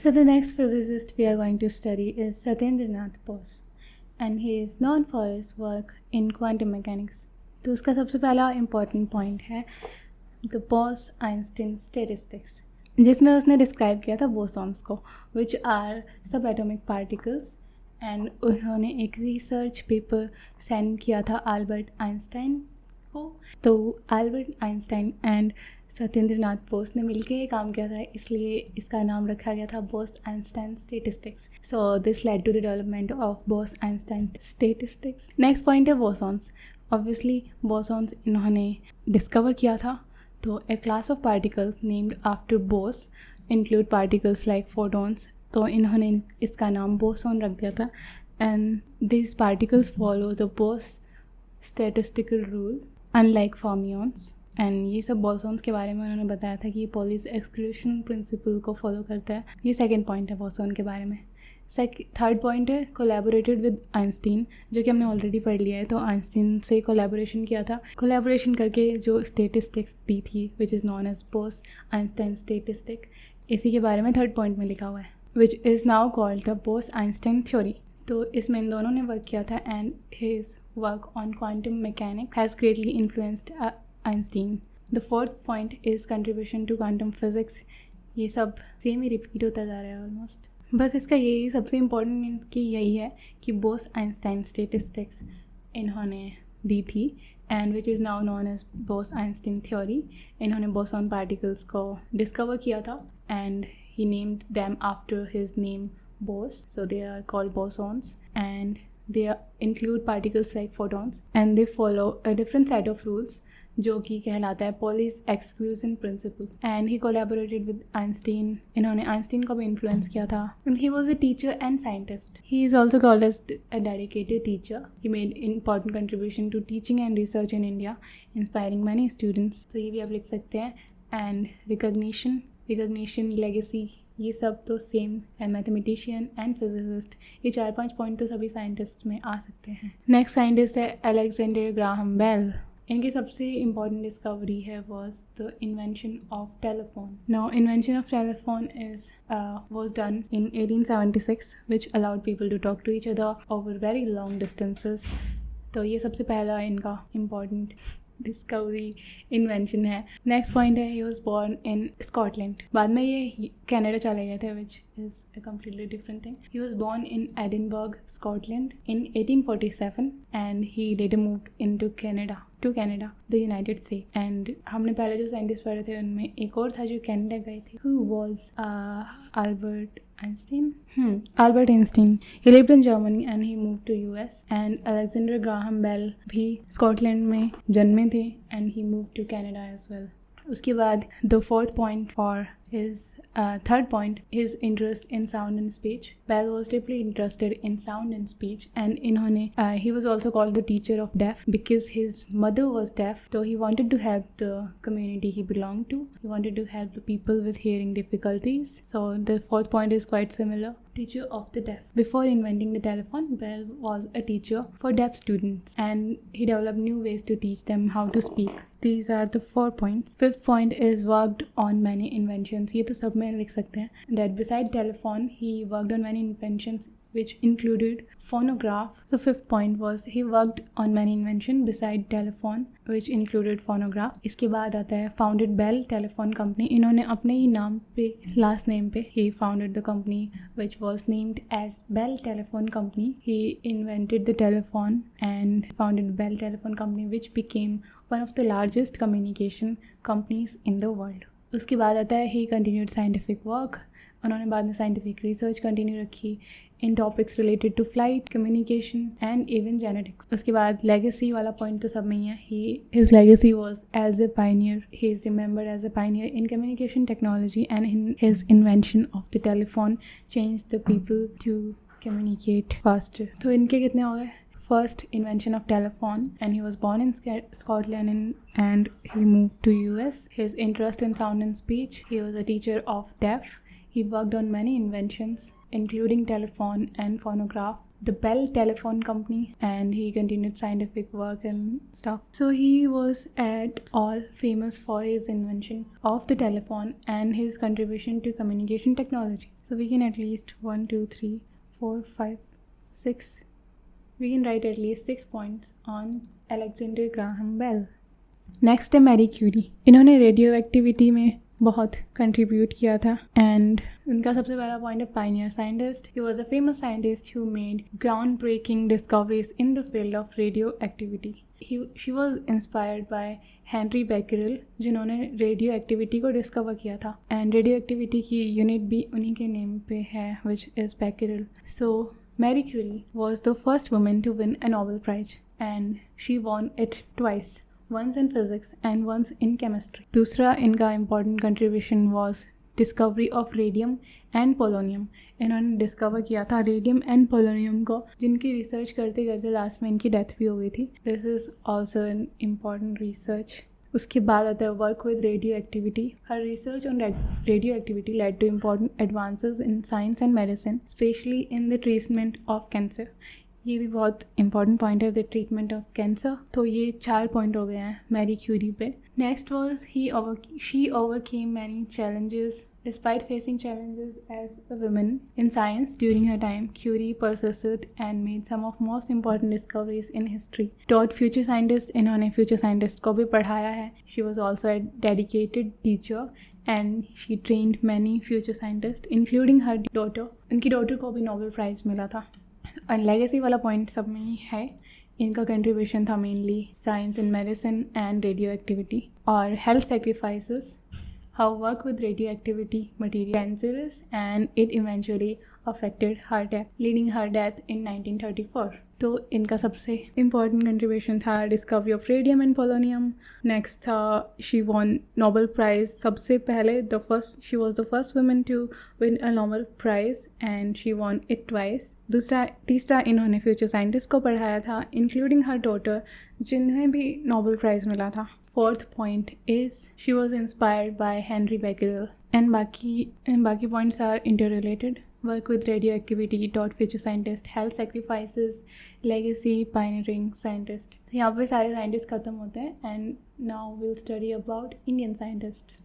So the next physicist we are going to study is Satyendranath Bose and he is known for his work in quantum mechanics. तो उसका सबसे पहला important point है the Bose-Einstein statistics, जिसमें उसने describe किया था bosons को which are subatomic particles, and उन्होंने एक रिसर्च पेपर सेंड किया था अल्बर्ट आइंस्टाइन को. तो Albert Einstein and Satyendranath Bose ने मिलकर ये काम किया था, इसलिए इसका नाम रखा गया था Bose Einstein statistics. So this led to the development of Bose Einstein statistics. Next point है बोसॉन्स. ऑब्वियसली बोसॉन्स इन्होंने डिस्कवर किया था. तो a class of particles named after Bose include particles like photons. तो इन्होंने इसका नाम बोसॉन रख दिया था. And this particles follow the Bose statistical rule unlike fermions. And ये सब बोसॉन्स के बारे में उन्होंने बताया था कि ये पॉलीज एक्सक्लूशन प्रिंसिपल को फॉलो करता है. ये सेकंड पॉइंट है बोसॉन के बारे में. थर्ड पॉइंट है कोलैबोरेटेड विद आइंस्टीन, जो कि हमने ऑलरेडी पढ़ लिया है. तो आइंस्टीन से कोलैबोरेशन किया था. कोलैबोरेशन करके जो स्टैटिस्टिक्स दी थी which is known as Bose Einstein statistic, इसी के बारे में थर्ड पॉइंट में लिखा हुआ है which is now called the Bose Einstein theory. तो इसमें इन दोनों ने वर्क किया था and his work on quantum mechanics has greatly influenced Einstein. The fourth point is contribution to quantum physics. ये सब सेम ही रिपीट होता जा रहा है ऑलमोस्ट. बस इसका यही सबसे इम्पोर्टेंट कि यही है कि बोस आइंस्टाइन स्टैटिस्टिक्स इन्होंने दी थी and which is now known as Bose Einstein theory. इन्होंने बोसॉन पार्टिकल्स को डिस्कवर किया था and he named them after his name Bose. So they are called bosons and they include particles like photons and they follow a different set of rules जो कि कहलाता है Pauli's exclusion principle. And he collaborated with Einstein. इन्होंने Einstein को भी influence किया था. He was a teacher and scientist. He is also called as a dedicated teacher. He made important contribution to teaching and research in India, inspiring many students. तो ये भी आप लिख सकते हैं. एंड रिकग्निशन लेगेसी, ये सब तो सेम है. मैथमेटिशियन एंड फिजिसिस्ट, ये 4-5 पॉइंट तो सभी साइंटिस्ट में आ सकते हैं. नेक्स्ट साइंटिस्ट है अलेक्जेंडर ग्राहम बेल. इनकी सबसे इम्पॉर्टेंट डिस्कवरी है was the invention of telephone. Now invention of telephone is was done in 1876 which allowed people to talk to each other over very long distances. तो ये सबसे पहला इनका important discovery invention है. Next point है he was born in Scotland. बाद में ये कनाडा चले गए थे which is a completely different thing. He was born in Edinburgh Scotland in 1847 and he later moved in to Canada the United State. And हमने पहले जो साइंटिस्ट पढ़े थे उनमें एक और था जो कैनेडा गए थे, who was Albert Einstein. He lived in Germany and he moved to US. And Alexander Graham Bell भी स्कॉटलैंड में जन्मे थे and he moved to Canada as well. उसके बाद the fourth point for his third point, his interest in sound and speech. Bell was deeply interested in sound and speech and इन्होंने he was also called the teacher of deaf because his mother was deaf. So he wanted to help the community he belonged to. He wanted to help the people with hearing difficulties. So the fourth point is quite similar. Teacher of the deaf. Before inventing the telephone, Bell was a teacher for deaf students and he developed new ways to teach them how to speak. These are the 4 points. Fifth point is worked on many inventions. ये तो सब में लिख सकते हैं. That beside telephone, he worked on many inventions which included phonograph. So fifth point was he worked on many inventions beside telephone which included phonograph. इसके बाद आता है founded Bell Telephone Company. इन्होंने अपने ही नाम पे last name पे he founded the company which was named as Bell Telephone Company. He invented the telephone and founded Bell Telephone Company which became one of the largest communication companies in the world. उसके बाद आता है he continued scientific work. उन्होंने बाद में scientific research continue रखी in topics related to flight, communication and even genetics. उसके बाद लेगेसी वाला पॉइंट तो सब में ही है. His legacy was as a pioneer. He is remembered as a pioneer in communication technology and in his invention of the telephone change the people to communicate faster. तो इनके कितने हो गए? First invention of telephone, and he was born in Scotland and he moved to US. His interest in sound and speech. He was a teacher of deaf. He worked on many inventions including telephone and phonograph. the Bell Telephone Company, and he continued scientific work and stuff. So he was at all famous for his invention of the telephone and his contribution to communication technology. So we can at least 1, 2, 3, 4, 5, 6. We can write at least 6 points on Alexander Graham Bell. Next है Marie Curie. इन्होंने radio activity में बहुत contribute किया था and उनका सबसे पहला point है pioneer scientist. He was a famous scientist who made groundbreaking discoveries in the field of radioactivity. She was inspired by Henry Becquerel, जिन्होंने रेडियो एक्टिविटी को डिस्कवर किया था. एंड रेडियो एक्टिविटी की unit भी उन्हीं के name पे है, which is Becquerel. So Marie Curie was the first woman to win a Nobel Prize, and she won it twice, once in physics and once in chemistry. दूसरा इनका important contribution was discovery of radium and polonium. इन्होंने discover किया था radium and polonium को, जिनकी research करते करते last में इनकी डेथ भी हो गई थी. This is also an important research. उसके बाद आता है work with radioactivity. Her research on radioactivity led to important advances in science and medicine, especially in the treatment of cancer. ये भी बहुत इंपॉर्टेंट पॉइंट है, the treatment of cancer. तो ये 4 पॉइंट हो गए हैं मैरी क्यूरी पे. Next was she overcame many challenges. Despite facing challenges as a woman in science during her time, Curie persisted and made some of most important discoveries in history. Taught future scientists, इन्होंने future scientists को भी पढ़ाया है. She was also a dedicated teacher and she trained many future scientists, including her daughter. उनकी daughter को भी Nobel Prize मिला था. और legacy वाला point सब में ही है. इनका कंट्रीब्यूशन था mainly science and medicine and radioactivity और health sacrifices. Her work with radioactivity material cancerous, and it eventually affected her death, leading her death in 1934. तो इनका सबसे important contribution था discovery of radium and polonium. Next था she won Nobel Prize. सबसे पहले she was the first woman to win a Nobel Prize and she won it twice. तीसरा इन्होंने future scientist को पढ़ाया था, including her daughter, जिन्हें भी Nobel Prize मिला था. Fourth point is she was inspired by Henry Becquerel. And बाकी points are interrelated. Work with radioactivity, taught future scientist, health sacrifices, legacy, pioneering scientist. तो यहाँ पे सारे scientists खत्म होते हैं and now we'll study about Indian scientists.